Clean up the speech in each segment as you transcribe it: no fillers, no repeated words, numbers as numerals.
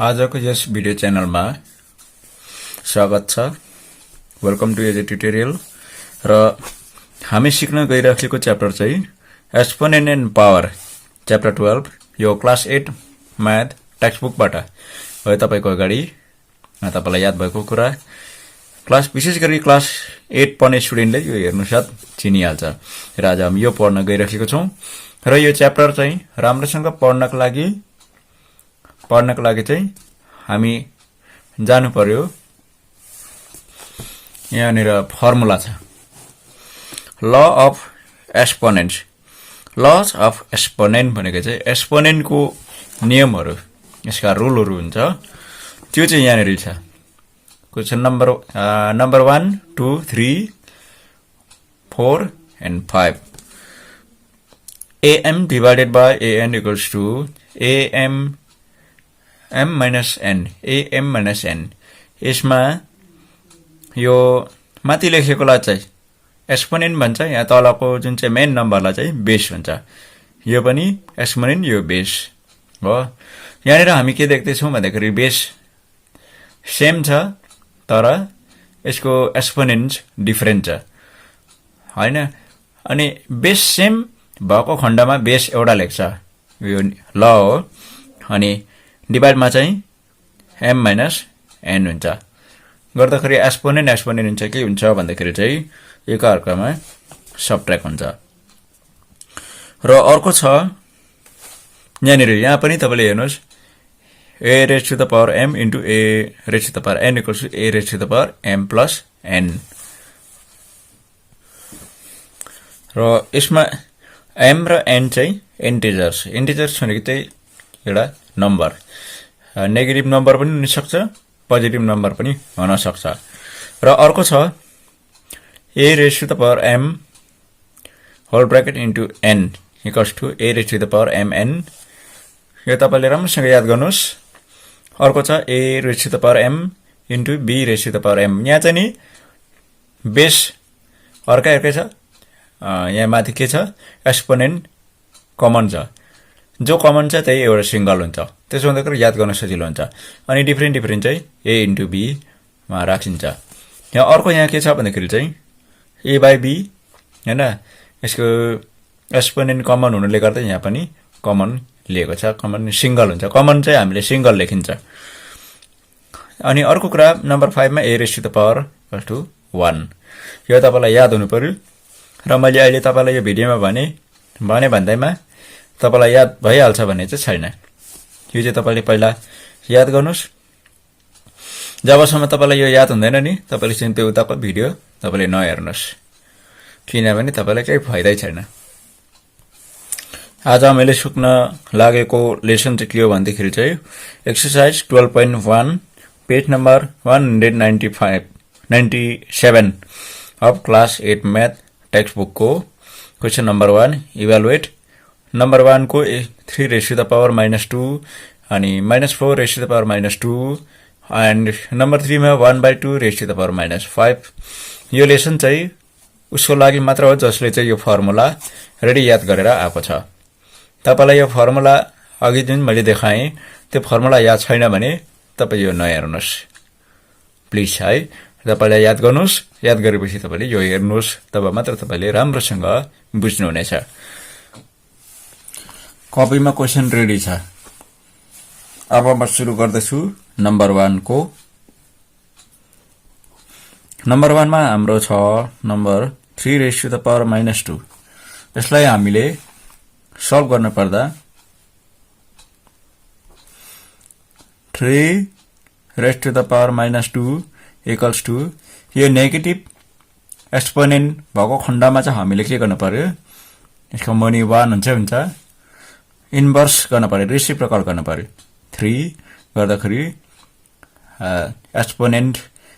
आजको यस भिडियो च्यानलमा स्वागत छ। Welcome to Edge Tutorial. र हामी सिक्न गइरहेको च्याप्टर चाहिँ एक्सपोनेन्ट एन्ड पावर च्याप्टर 12 यो क्लास 8 म्याथ टेक्स्टबुकबाट हो। तपाईको अगाडि तपाईलाई याद भएको कुरा विशेष गरी क्लास 8 पढ्ने स्टुडेन्टले यो हेर्नु साथ चिनिहाल्छ। र आज हामी यो पढ्न गइरहेको छौं र यो च्याप्टर चाहिँ राम्रोसँग पढ्नको लागि चाहिँ हामी जानु पर्यो। यहाँनिर फर्मुला छ law of exponent. Lodge of exponent भनेको चाहिँ एक्सपोनेन्टको नियमहरु, यसका रुलहरु हुन्छ। त्यो चाहिँ यहाँनिर छ। Question number 1 2 3 4 and 5 am divided by an equals to am minus n, am minus n। यसमा यो माथि लेखेकोलाई चाहिँ एक्सपोनेन्ट भन्छ, यहाँ तलको जुन चाहिँ मेन नम्बरलाई चाहिँ बेस भन्छ। यो पनि एक्सपोनेन्ट, यो बेस हो। यहाँनिर हामी के देख्दै छौं भन्दाखेरि बेस सेम छ तर यसको एक्सपोनेन्ट डिफरेन्ट छ, हैन। अनि बेस सेम भएको खण्डमा बेस एउटा लेख्छ, यो ल हो। अनि डिभाइडमा चाहिँ m minus n हुन्छ। गर्दाखेरि एक्सपोनेन्ट हुन्छ। के हुन्छ भन्दाखेरि चाहिँ एकअर्कामा सबट्र्याक्ट हुन्छ। र अर्को छ यहाँनिर, यहाँ पनि तपाईले हेर्नुस् a raised to the power m into a raised to the power n equals to a raised to the power m plus n। र यसमा m र n चाहिँ इन्टिजर्स भनेको चाहिँ एउटा नम्बर, नेगेटिभ नम्बर पनि हुन सक्छ, पोजिटिभ नम्बर पनि हुन सक्छ। र अर्को छ a raised to the power m whole bracket into n equals to a raised to the power mn। यो तपाईले राम्रोसँग याद गर्नुस्। अर्को छ a raised to the power m into b raised to the power m। यहाँ चाहिँ नि बेस अर्कै छ। यहाँ माथि के छ, एक्सपोनेन्ट कमन छ। जो कमन छ त्यही एउटा सिंगल हुन्छ। त्यसो हुँदाखेरि याद गर्न सजिलो हुन्छ। अनि डिफरेन्ट चाहिँ a into b मा राखिन्छ। यहाँ अर्को यहाँ के छ भन्दाखेरि चाहिँ a by b, हैन। यसको एक्सपोनेन्ट कमन हुनुले गर्दा यहाँ पनि कमन लिएको छ। कमन सिंगल हुन्छ। कमन चाहिँ हामीले सिंगल लेखिन्छ। अनि अर्को कुरा नम्बर 5 मा a raised to the power equal to 1। यो तपाईलाई याद हुनु पर्यो। र मैले अहिले तपाईलाई यो भिडियोमा भने भन्दैमा तपाईलाई याद भइहाल्छ भन्ने चाहिँ छैन। यो चाहिँ तपाईले पहिला याद गर्नुस्। जबसम्म तपाईलाई यो याद हुँदैन नि तपाईले चाहिँ त्यो उताको भिडियो तपाईले नहेर्नुस्, किनभने तपाईलाई केही फाइदै छैन। आज मैले सिक्न लागेको लेसन चाहिँ के हो भन्दाखेरि चाहिँ exercise 12.1 page number 197 of class 8 math textbook को क्वेशन नम्बर 1 इभ्यालुएट। नम्बर 1 को 3 raised to the power minus 2 अनि -4 raised to the power minus 2 and number 3 मा 1/2 raised to the power minus 5। यो लेसन चाहिँ उसको लागि मात्र हो जसले चाहिँ यो फर्मुला रेडी याद गरेर आएको छ। तपाईलाई यो फर्मुला अघि जुन मैले देखाएँ त्यो फर्मुला याद छैन भने तपाई यो नहेर्नुस् प्लिज, है। तपाईलाई याद गर्नुस्। याद गरेपछि तपाईले यो हेर्नुस्, तब मात्र तपाईले राम्रोसँग बुझ्नु हुनेछ। कपीमा क्वेशन रेडी छ। अब म सुरु गर्दैछु नम्बर 1 को। नम्बर 1 मा हाम्रो छ number 3 raised to the power minus 2। यसलाई हामीले सल्भ गर्न पर्दा 3 raised to the power minus 2 equals to यो नेगेटिभ एक्सपोनेन्ट भएको खण्डमा चाहिँ हामीले के गर्न पर्यो, यसको मुनि 1 हुन्छ, इन्भर्स गर्न पर्यो, रेसिप्रोकल गर्न पर्यो। 3 गर्दाखेरि एक्सपोनेन्ट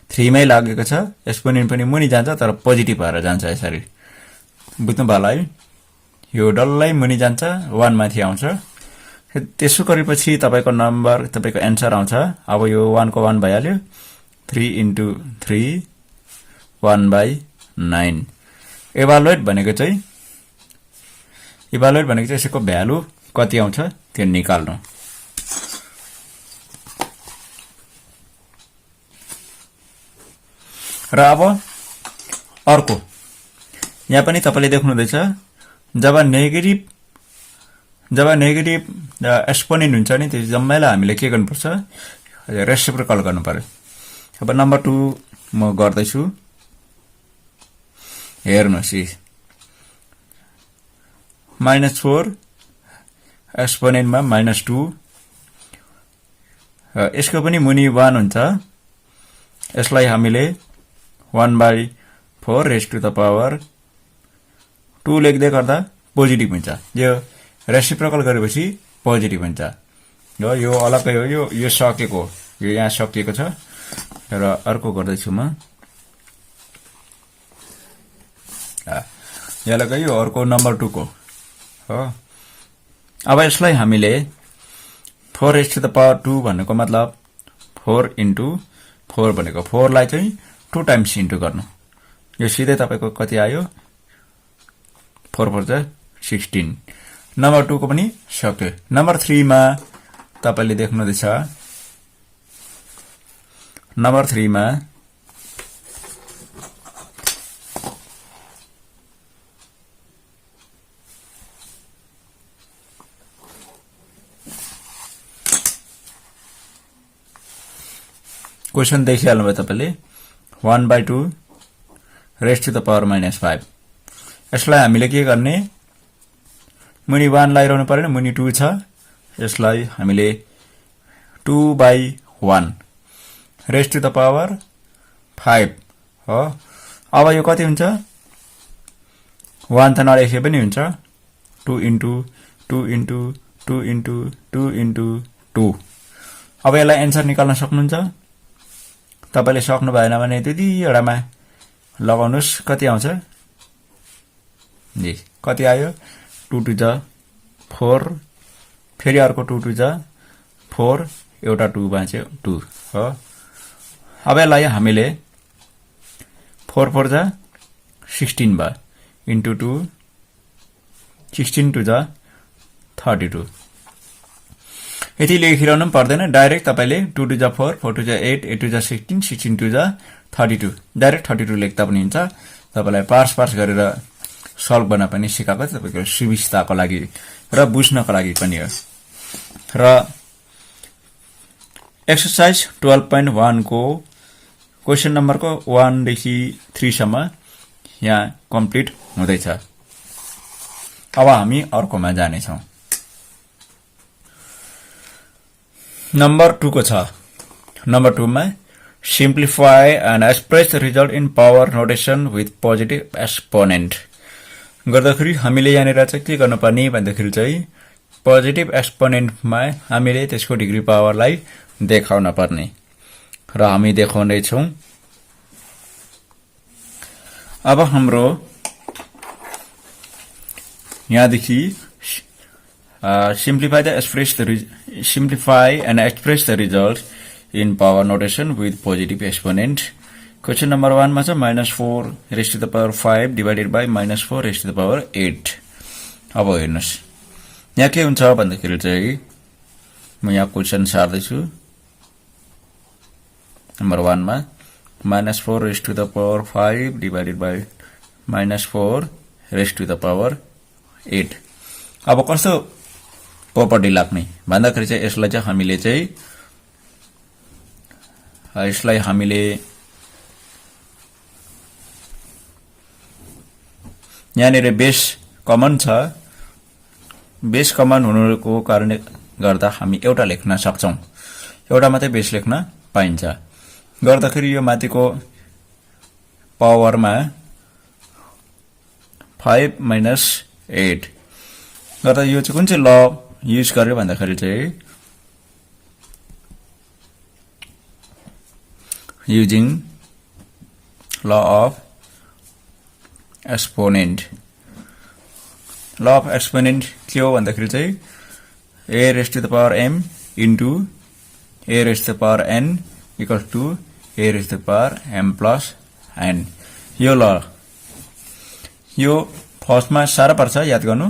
3 मै लागेको छ, एक्सपोनेन्ट पनि मुनि जान्छ तर पोजिटिभ भएर जान्छ। यसरी बुझ्नु भयो है। यो डल्लै मुनि जान्छ, 1 माथि आउँछ। त्यसो गरेपछि तपाईको नम्बर, तपाईको एन्सर आउँछ। अब यो 1 को 1 भइहाल्यो। 3 into 3 1/9। इभ्यालुएट भनेको चाहिँ यसको भ्यालु कति आउँछ त्यो निकाल्नु। र अब अर्को यहाँ पनि तपाईले देख्नुहुँदैछ जब नेगेटिभ एक्सपोनेन्ट हुन्छ नि त्यो जम्मैलाई हामीले के गर्नुपर्छ रेसिप्रोकल गर्नु पर्यो अब नम्बर 2 म गर्दैछु हेर्नुस् -4 एक्सपोनेन्टमा -2 यसको पनि मुनि 1 हुन्छ यसलाई हामीले 1/4 रेज टु द पावर 2 लेख्दै गर्दा पोजिटिभ हुन्छ यो रेसिप्रोकल गरेपछि पोजिटिभ हुन्छ यो अलग्गै हो यो सकेको यो यहाँ सकिएको छ र अर्को गर्दैछु म यहाँ लगा यो अर्को नम्बर 2 को हो अब यसलाई हामीले 4 रेज टु द पावर 2 भनेको मतलब 4 into 4 भनेको 4 लाई चाहिँ 2 टाइम्स इन्टु गर्नु यो सिधै तपाईको कति आयो 4 4 16 नम्बर 2 को पनि सक्यो नम्बर 3 मा तपाईले देख्नुहुँदैछ नम्बर 3 मा क्वेशन देखिहाल्नु भयो तपाईले 1/2 रेज टु द पावर -5 यसलाई हामीले के गर्ने मुनि 1 लाइरहनु पर्दैन मुनि 2 छ यसलाई हामीले 2/1 रेज टु द पावर 5 हो अब यो कति हुन्छ 1 त नलेखे पनि हुन्छ 2 into 2 into 2 into 2 into 2 अब यसलाई एन्सर निकाल्न सक्नुहुन्छ तपाईले सक्नु भएन भने त्यति एउटामा लगाउनुस् कति आउँछ जी कति आयो 2 to the 4 फेरि अर्को 2 to the 4 एउटा 2 बाँच्यो 2 हो अब यसलाई हामीले 4 4 जा 16 भयो into 2 16 to the 32 यति लेखिरहनु पर्दैन डाइरेक्ट तपाईले 2 to the 4 4 to the 8 8 to the 16 16 to the 32 direct 32 लेख्दा पनि हुन्छ तपाईलाई पार्स गरेर सल्भ गर्न पनि सिकाएको तपाईको सुविस्ताको लागि र बुझ्नको लागि पनि हो र एक्सरसाइज 12.1 को क्वेशन नम्बरको 1 देखि 3 सम्म यहाँ कम्प्लिट हुँदैछ अब हामी अर्कोमा जाने छौं नम्बर 2 को छ नम्बर 2 मा simplify and express the result in power notation with positive exponent गर्दाखेरि हामीले यहाँनिर चाहिँ के गर्नुपर्ने भन्दाखेरि चाहिँ पोजिटिभ एक्सपोनेन्टमा हामीले त्यसको डिग्री पावरलाई देखाउन पर्ने र हामी देखाउने छौं अब हाम्रो यहाँदेखि simplify and express the result in power notation with positive exponent Question number 1 मा छ -4 raised to the power 5 divided by -4 raised to the power 8 अब हेर्नुस् यहाँ के हुन्छ भन्दाखेरि चाहिँ म यहाँ क्वेशन सार्दै छु नम्बर 1 मा -4 raised to the power 5 divided by -4 raised to the power 8 अब कस्तो प्रपर्टी लाग्ने भन्दाखेरि चाहिँ यसलाई हामीले यहाँनिर बेस कमन छ बेस कमन हुनुको कारणले गर्दा हामी एउटा लेख्न सक्छौं एउटा मात्रै बेस लेख्न पाइन्छ गर्दाखेरि यो माथिको पावरमा 5 - 8 गर्दा यो चाहिँ कुन चाहिँ ल युज गर्यो भन्दाखेरि चाहिँ using law of exponent के हो भन्दाखेरि चाहिँ a raised to the power m into a raised to the power n equals to a raised to the power m plus n यो ल यो फर्स्टमा साह्रो पर्छ याद गर्नु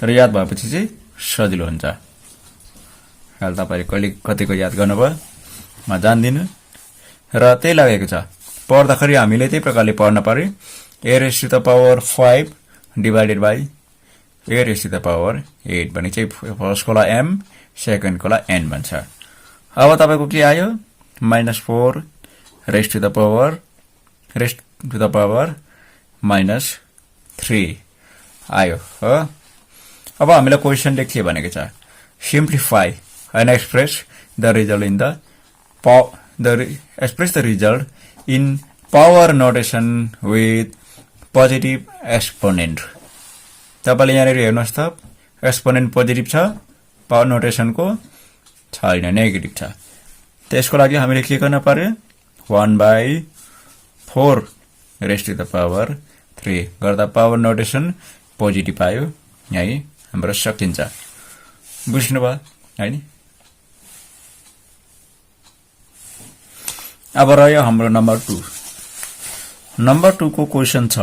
तर याद भएपछि चाहिँ सजिलो हुन्छ हाल तपाईले कतिको याद गर्नुभयो म जान्दिनु र त्यही लागेको छ पढ्दाखेरि हामीले त्यही प्रकारले पढ्न पर्यो a raised to the power 5 divided by a raised to the power 8 भने चाहिँ फर्स्ट कोलाई m सेकेन्ड कोलाई n भन्छ अब तपाईको के आयो -4 raised to the power -3 आयो हो अब हामीलाई क्वेशनले के भनेको छ simplify and express the result in express the result in power notation with positive exponent तपाईले यहाँनिर हेर्नुस् त एक्सपोनेन्ट पोजिटिभ छ पावर नोटेसन को छैन नेगेटिभ छ त्यसको लागि हामीले के गर्न पर्यो 1/4 raised to the power 3 गर्दा पावर नोटेसन पोजिटिभ आयो यही हाम्रो सकिन्छ बुझ्नुभयो हैन अब रह्यो हाम्रो नम्बर 2 नम्बर 2 को क्वेशन छ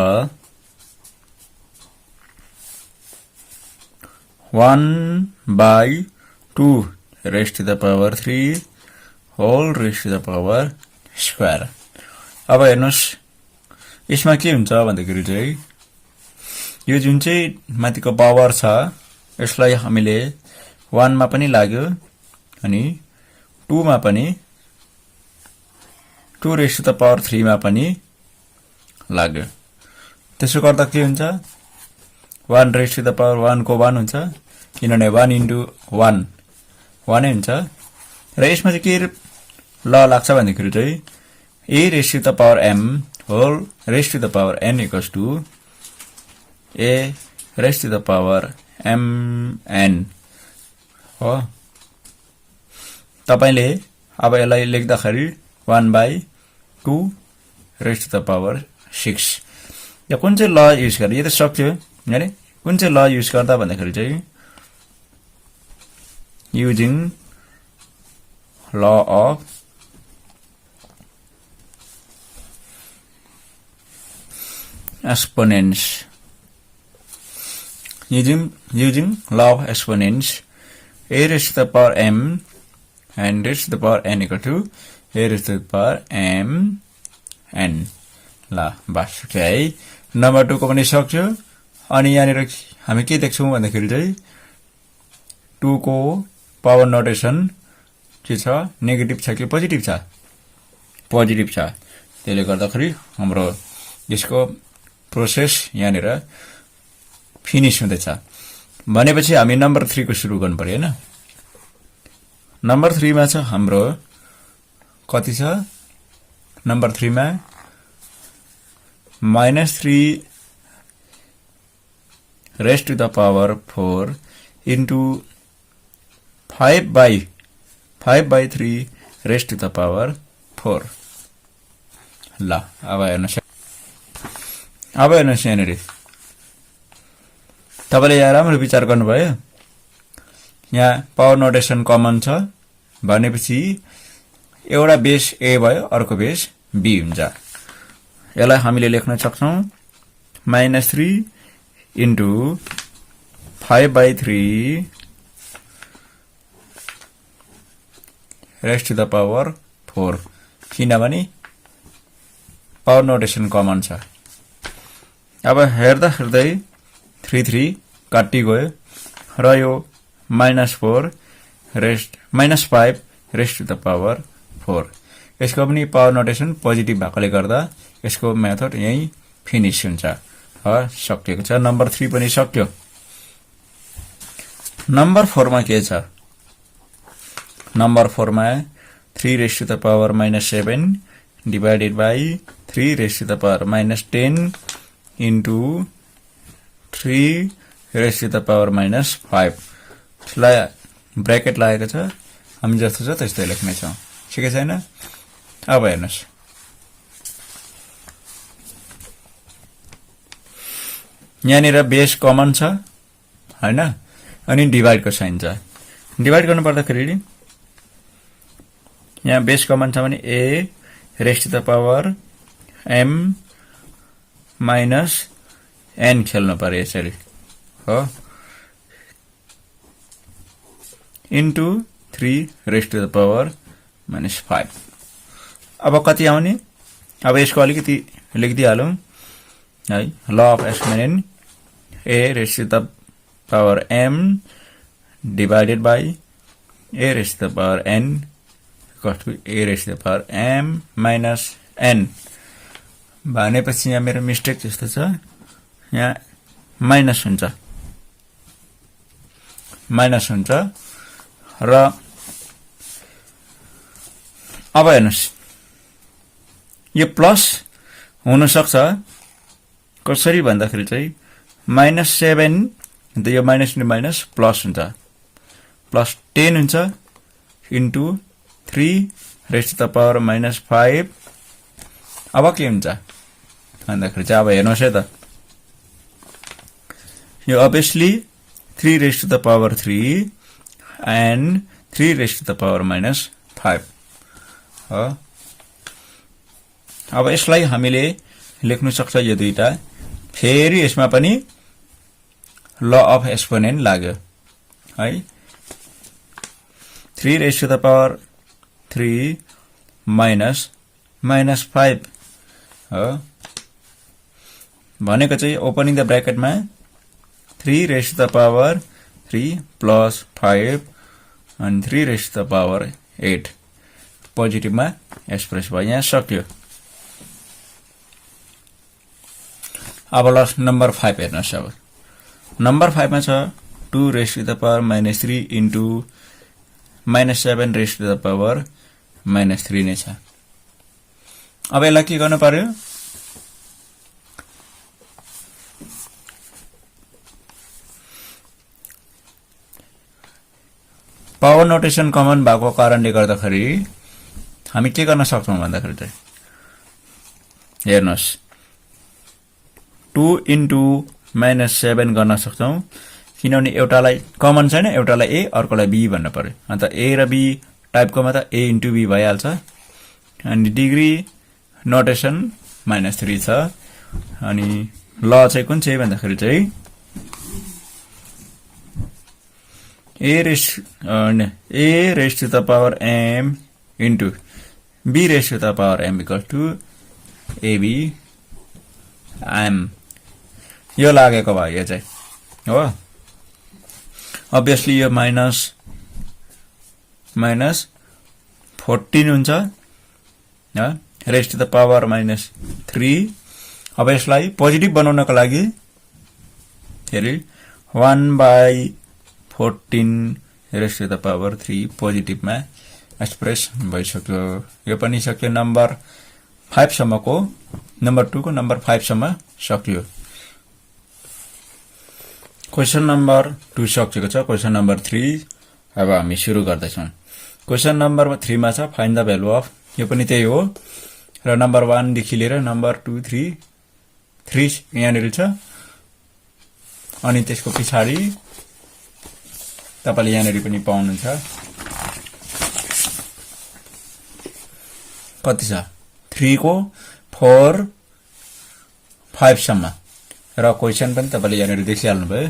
1/2 raised to the power 3 whole raised to the power square अब हेर्नुस् यसमा के हुन्छ भन्दाखेरि चाहिँ यो जुन चाहिँ माथिको पावर छ यसलाई हामीले 1 मा पनि लाग्यो अनि 2 मा पनि 2 raised to the power 3 मा पनि लाग्यो त्यसो गर्दा के हुन्छ 1 raised to the power 1 को 1 हुन्छ किनभने 1 into 1 1 नै हुन्छ र यसमा चाहिँ के ल लाग्छ भन्दाखेरि चाहिँ a raised to the power m whole raised to the power n equals to a raised to the power mn हो तपाईले अब यसलाई लेख्दाखेरि 1/2 raised to the power 6 यो कुन चाहिँ ल युज गर्ने यो त सक्यो हैन कुन चाहिँ ल युज गर्दा भन्दाखेरि चाहिँ using law of exponents using law of exponents a raised to the power m and raised to the power n equal to a raised to the power m n ल बस है नम्बर 2 को पनि सक्यो अनि यहाँनिर हामी के देख्छौं भन्दाखेरि चाहिँ 2 को पावर नोटेसन के छ नेगेटिभ छ कि पोजिटिभ छ पोजिटिभ छ त्यसले गर्दाखेरि हाम्रो यसको प्रोसेस यहाँनिर फिनिश हुँदैछ भनेपछि हामी नम्बर 3 को सुरु गर्नु पर्यो हैन नम्बर 3 मा छ हाम्रो कति छ नम्बर 3 मा -3 raised to the power 4 into 5/3 raised to the power 4 ल अब हेर्नुस् यहाँनिर तपाईले यहाँ राम्रो विचार गर्नुभयो यहाँ पावर नोटेसन कमन छ भनेपछि एउटा बेस a भयो अर्को बेस b हुन्छ यसलाई हामीले लेख्न सक्छौं -3 into 5/3 raised to the power 4 किनभने पावर नोटेसन कमन छ अब हेर्दा 3 काटी गयो र यो -5 raised to the power 4 यसको पनि पावर नोटेसन पोजिटिभ भएकोले गर्दा यसको मेथड यही फिनिश हुन्छ सकिएको छ नम्बर 3 पनि सक्यो नम्बर 4 मा के छ नम्बर 4 मा 3 raised to the power -7 divided by 3 raised to the power -10 into 3 raised to the power -5 यसलाई ब्र्याकेट लागेको छ हामी जस्तो छ त्यस्तै लेख्ने छौं ठिकै छैन अब हेर्नुस् यहाँनिर बेस कमन छ हैन अनि डिवाइड को साइन छ डिवाइड गर्नु पर्दाखेरि यहाँ बेस कमन छ भने a raised to the power m minus n खेल्नु पर्यो यसरी हो into 3 raised to the power -5 अब कति आउने अब यसको अलिकति लेखिदिइहालौँ है law of exponent a raised to the power m divided by a raised to the power n equals to a raised to the power m minus n भनेपछि यहाँ मेरो मिस्टेक जस्तो छ यहाँ माइनस हुन्छ र अब हेर्नुस् यो प्लस हुन सक्छ कसरी भन्दाखेरि चाहिँ -7 अन्त यो माइनस नि माइनस प्लस हुन्छ प्लस 10 हुन्छ into 3 raised to the power -5 अब के हुन्छ भन्दाखेरि चाहिँ अब हेर्नुहोस् है त यो obviously 3 raised to the power 3 and 3 raised to the power -5 हो अब यसलाई हामीले लेख्न सक्छ यो दुईटा फेरि यसमा पनि ल अफ एक्सपोनेन्ट लाग्यो है 3 raised to the power 3 -5 हो भनेको चाहिँ opening the ब्र्याकेटमा 3 raised to the power 3 plus 5 and 3 raised to the power 8 पोजिटिभमा express भयो यहाँ सक्यो अब लास्ट नम्बर 5 हेर्नुहोस् अब नम्बर 5 मा छ 2 raised to the power -3 into -7 raised to the power -3 नै छ अब यसलाई के गर्नु पर्यो पावर नोटेसन कमन भएको कारणले गर्दाखेरि हामी के गर्न सक्छौं भन्दाखेरि चाहिँ हेर्नुस् 2 into -7 गर्न सक्छौं किनभने एउटालाई कमन छैन एउटालाई a अर्कोलाई b भन्न पर्यो अन्त a र b टाइपकोमा त a into b भइहाल्छ अनि डिग्री नोटेसन -3 छ अनि ल चाहिँ कुन चाहिँ भन्दाखेरि चाहिँ a raised to the power m into b raised to the power m equals to ab m यो लागेको भयो यो चाहिँ हो obviously यो -14 हुन्छ raised to the power -3 अब यसलाई पोजिटिभ बनाउनको लागि फेरि 1/14 raised to the power 3 पोजिटिभमा express भइसक्यो यो पनि सक्यो नम्बर 5 सम्मको नम्बर 2 को नम्बर 5 सम्म सक्यो क्वेशन नम्बर 2 सकिएको छ क्वेशन नम्बर 3 अब हामी सुरु गर्दैछौं क्वेशन नम्बर 3 मा छ फाइन्ड द भ्यालु अफ यो पनि त्यही हो र नम्बर 1 देखि लिएर नम्बर 2 3 यहाँनिर छ अनि त्यसको पछाडी तपाईले यहाँनिर पनि पाउनुहुन्छ कति छ 3 को 4 5 सम्म र क्वेशन पनि तपाईले यहाँनिर देखिहाल्नु भयो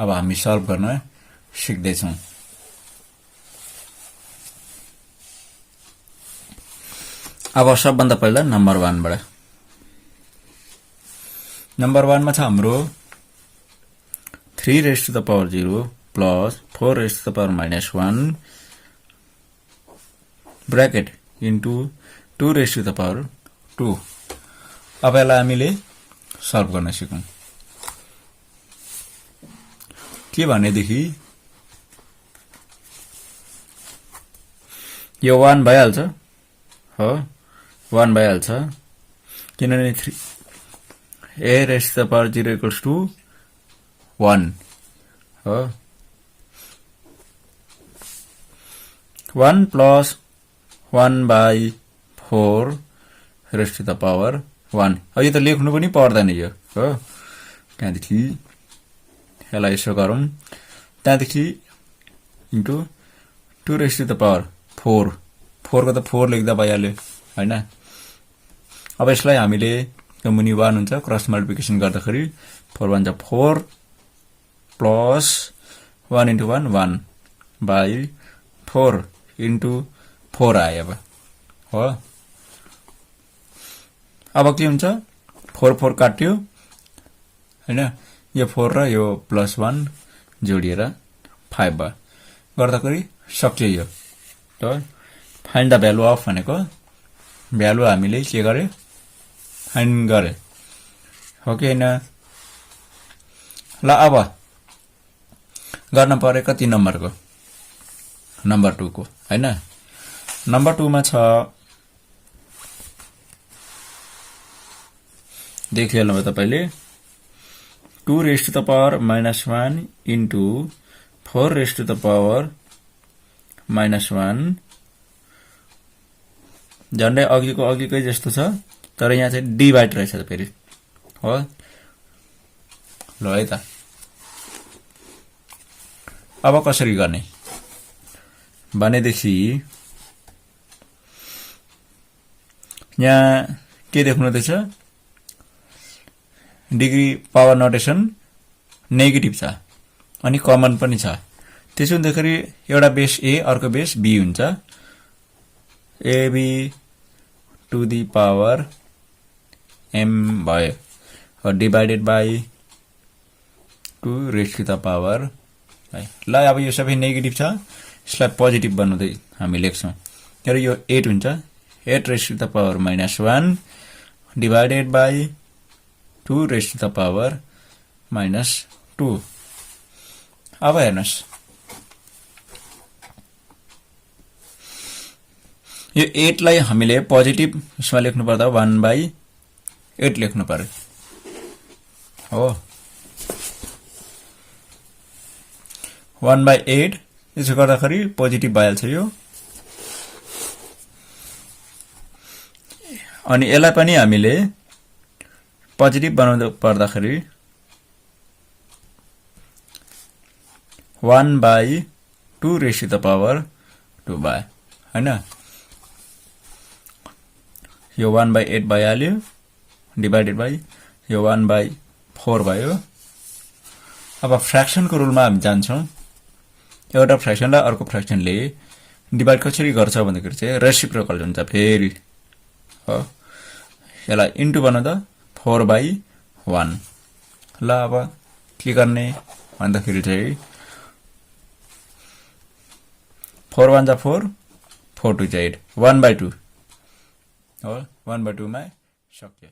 अब हामी सल्भ गर्न सिक्दै छौं अब सबभन्दा पहिला नम्बर 1 बाट नम्बर 1 मा छ हाम्रो 3 raised to the power 0 plus 4 raised to the power -1 bracket into 2 raised to the power 2 अब यसलाई हामीले सल्भ गर्न सिकौं के भनेदेखि यो 1 भइहाल्छ हो 1 भइहाल्छ किनभने 3 a raised to the power 0 equals to 1 हो 1 plus 1/4 raised to the power 1 अब यो त लेख्नु पनि पर्दैन यो हो त्यहाँदेखि यसलाई यसो गरौँ त्यहाँदेखि into 2 raised to the power 4 4 को त 4 लेख्दा भइहाल्यो हैन अब यसलाई हामीले यो मुनि 1 हुन्छ क्रस मल्टिप्लिकेसन गर्दाखेरि 4 1 4 प्लस 1 into 1 1/4 into 4 आयो अब हो अब के हुन्छ 4 4 काट्यो हैन यो 4 र यो +1 जोडिएर 5 भयो गर्दाखेरि सक्यो यो त फाइन्ड द भ्यालु अफ भनेको भ्यालु हामीले के गरे फाइन्ड गरे हो कि हैन ल अब गर्न पर्यो कति नम्बरको नम्बर 2 को हैन नम्बर 2 मा छ देखिहाल्नु भयो तपाईले 2 raised to the power -1 into 4 raised to the power -1 झन्डै अघिकै जस्तो छ तर यहाँ चाहिँ डिभाइड रहेछ फेरि हो ल है त अब कसरी गर्ने भनेदेखि यहाँ के देख्नुहुँदैछ डिग्री पावर नोटेसन नेगेटिभ छ अनि कमन पनि छ त्यसो हुँदाखेरि एउटा बेस ए अर्को बेस बी हुन्छ ab to the power m भयो divided by 2 raised to the power ल अब यो सबै नेगेटिभ छ यसलाई पोजिटिभ बनाउँदै हामी लेख्छौं तर यो 8 हुन्छ 8 raised to the power -1 divided by 2 raised to the power -2 अब हेर्नुस् यो 8 लाई हामीले पोजिटिभ यसमा लेख्नु पर्दा 1/8 लेख्नु पर्यो हो 1/8 यसो गर्दाखेरि पोजिटिभ भइहाल्छ यो अनि यसलाई पनि हामीले पोजिटिभ बनाउनु पर्दाखेरि 1/2 raised to the power 2 भयो हैन यो 1/8 भइहाल्यो डिवाइडेड बाइ यो 1/4 भयो अब फ्र्याक्सनको रुलमा हामी जान्छौं एउटा फ्र्याक्सनलाई अर्को फ्र्याक्सनले डिवाइड कसरी गर्छ भन्दाखेरि चाहिँ रेसिप्रोकल हुन्छ फेरि हो यसलाई इन्टु बनाउँदा 4/1 ल अब के गर्ने भन्दाखेरि चाहिँ 4 1 4 4 2 8 1/2 हो 1/2 मा सक्यो